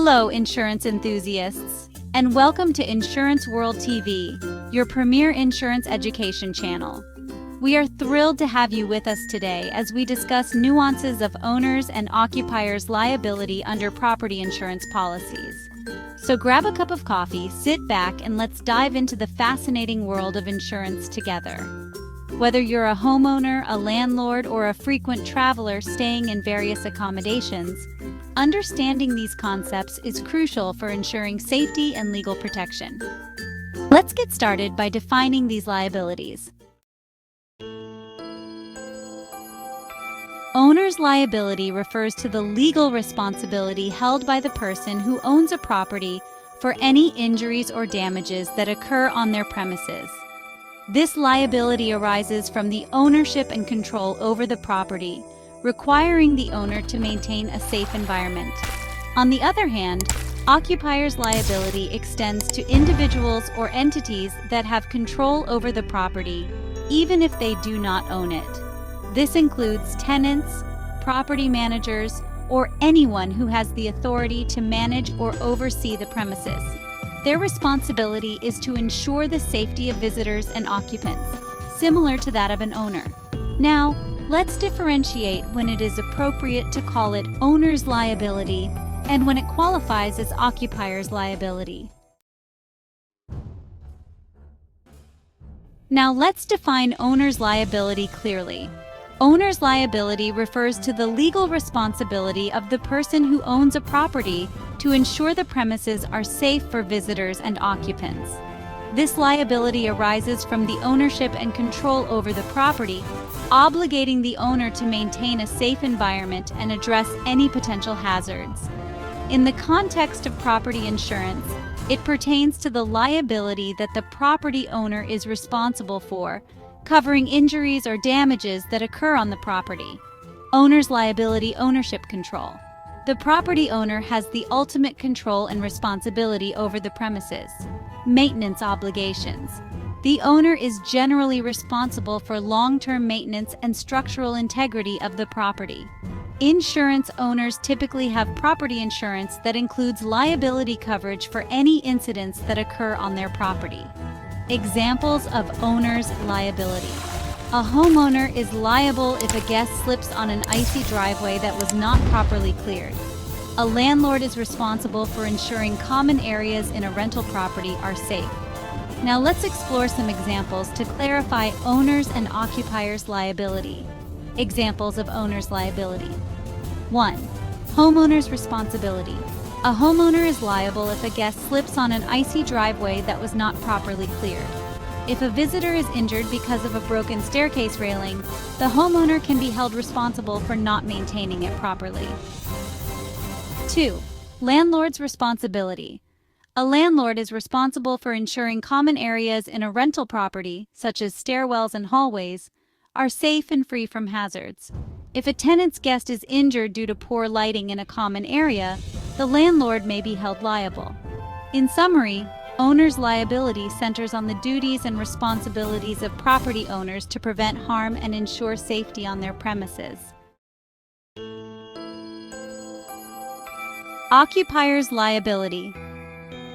Hello, insurance enthusiasts, and welcome to Insurance World TV, your premier insurance education channel. We are thrilled to have you with us today as we discuss nuances of owners' and occupiers' liability under property insurance policies. So grab a cup of coffee, sit back, and let's dive into the fascinating world of insurance together. Whether you're a homeowner, a landlord, or a frequent traveler staying in various accommodations, understanding these concepts is crucial for ensuring safety and legal protection. Let's get started by defining these liabilities. Owner's liability refers to the legal responsibility held by the person who owns a property for any injuries or damages that occur on their premises. This liability arises from the ownership and control over the property, requiring the owner to maintain a safe environment. On the other hand, occupier's liability extends to individuals or entities that have control over the property, even if they do not own it. This includes tenants, property managers, or anyone who has the authority to manage or oversee the premises. Their responsibility is to ensure the safety of visitors and occupants, similar to that of an owner. Now, let's differentiate when it is appropriate to call it owner's liability and when it qualifies as occupier's liability. Now let's define owner's liability clearly. Owner's liability refers to the legal responsibility of the person who owns a property to ensure the premises are safe for visitors and occupants. This liability arises from the ownership and control over the property, obligating the owner to maintain a safe environment and address any potential hazards. In the context of property insurance, it pertains to the liability that the property owner is responsible for, covering injuries or damages that occur on the property. Owner's liability ownership control. The property owner has the ultimate control and responsibility over the premises. Maintenance obligations. The owner is generally responsible for long-term maintenance and structural integrity of the property. Insurance owners typically have property insurance that includes liability coverage for any incidents that occur on their property. Examples of owner's liability. A homeowner is liable if a guest slips on an icy driveway that was not properly cleared. A landlord is responsible for ensuring common areas in a rental property are safe. Now let's explore some examples to clarify owner's and occupier's liability. Examples of owner's liability. 1. Homeowner's responsibility. A homeowner is liable if a guest slips on an icy driveway that was not properly cleared. If a visitor is injured because of a broken staircase railing, the homeowner can be held responsible for not maintaining it properly. 2. Landlord's responsibility. A landlord is responsible for ensuring common areas in a rental property, such as stairwells and hallways, are safe and free from hazards. If a tenant's guest is injured due to poor lighting in a common area, the landlord may be held liable. In summary, owner's liability centers on the duties and responsibilities of property owners to prevent harm and ensure safety on their premises. Occupier's liability.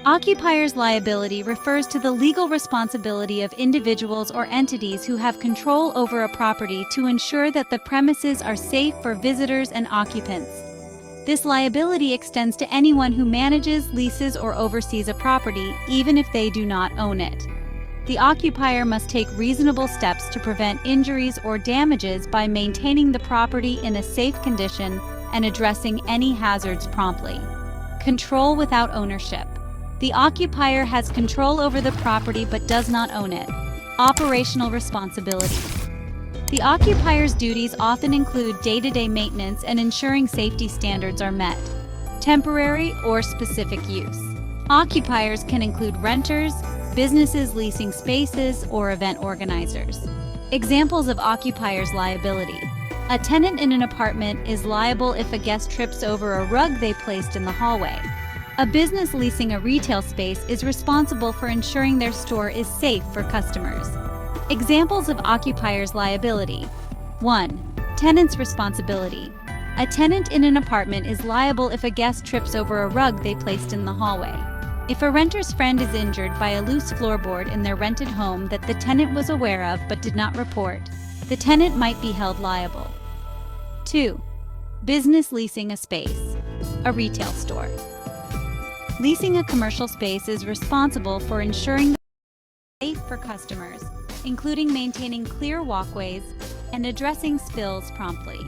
Occupier's liability refers to the legal responsibility of individuals or entities who have control over a property to ensure that the premises are safe for visitors and occupants. This liability extends to anyone who manages, leases, or oversees a property, even if they do not own it. The occupier must take reasonable steps to prevent injuries or damages by maintaining the property in a safe condition and addressing any hazards promptly. Control without ownership. The occupier has control over the property but does not own it. Operational responsibilities. The occupier's duties often include day-to-day maintenance and ensuring safety standards are met. Temporary or specific use. Occupiers can include renters, businesses leasing spaces, or event organizers. Examples of occupier's liability. A tenant in an apartment is liable if a guest trips over a rug they placed in the hallway. A business leasing a retail space is responsible for ensuring their store is safe for customers. Examples of occupier's liability. 1. Tenant's responsibility. A tenant in an apartment is liable if a guest trips over a rug they placed in the hallway. If a renter's friend is injured by a loose floorboard in their rented home that the tenant was aware of but did not report, the tenant might be held liable. 2. Business leasing a space. A retail store. Leasing a commercial space is responsible for ensuring safe for customers, including maintaining clear walkways and addressing spills promptly.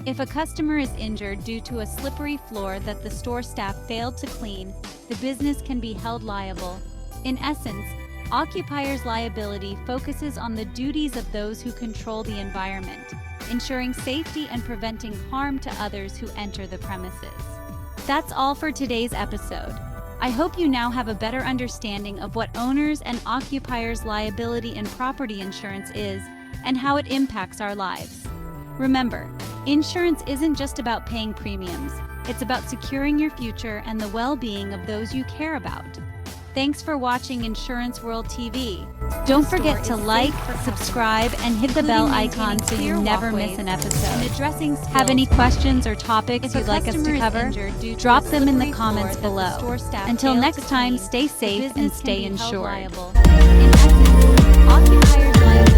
If a customer is injured due to a slippery floor that the store staff failed to clean, the business can be held liable. In essence, Occupier's liability focuses on the duties of those who control the environment, ensuring safety and preventing harm to others who enter the premises. That's all for today's episode. I hope you now have a better understanding of what owners and occupiers' liability and property insurance is and how it impacts our lives. Remember, insurance isn't just about paying premiums. It's about securing your future and the well-being of those you care about. Thanks for watching Insurance World TV. Don't forget to like, subscribe, and hit the bell icon so you never miss an episode. Have any questions or topics you'd like us to cover? Drop them in the comments below. Until next time, stay safe and stay insured. In essence, occupiers' liability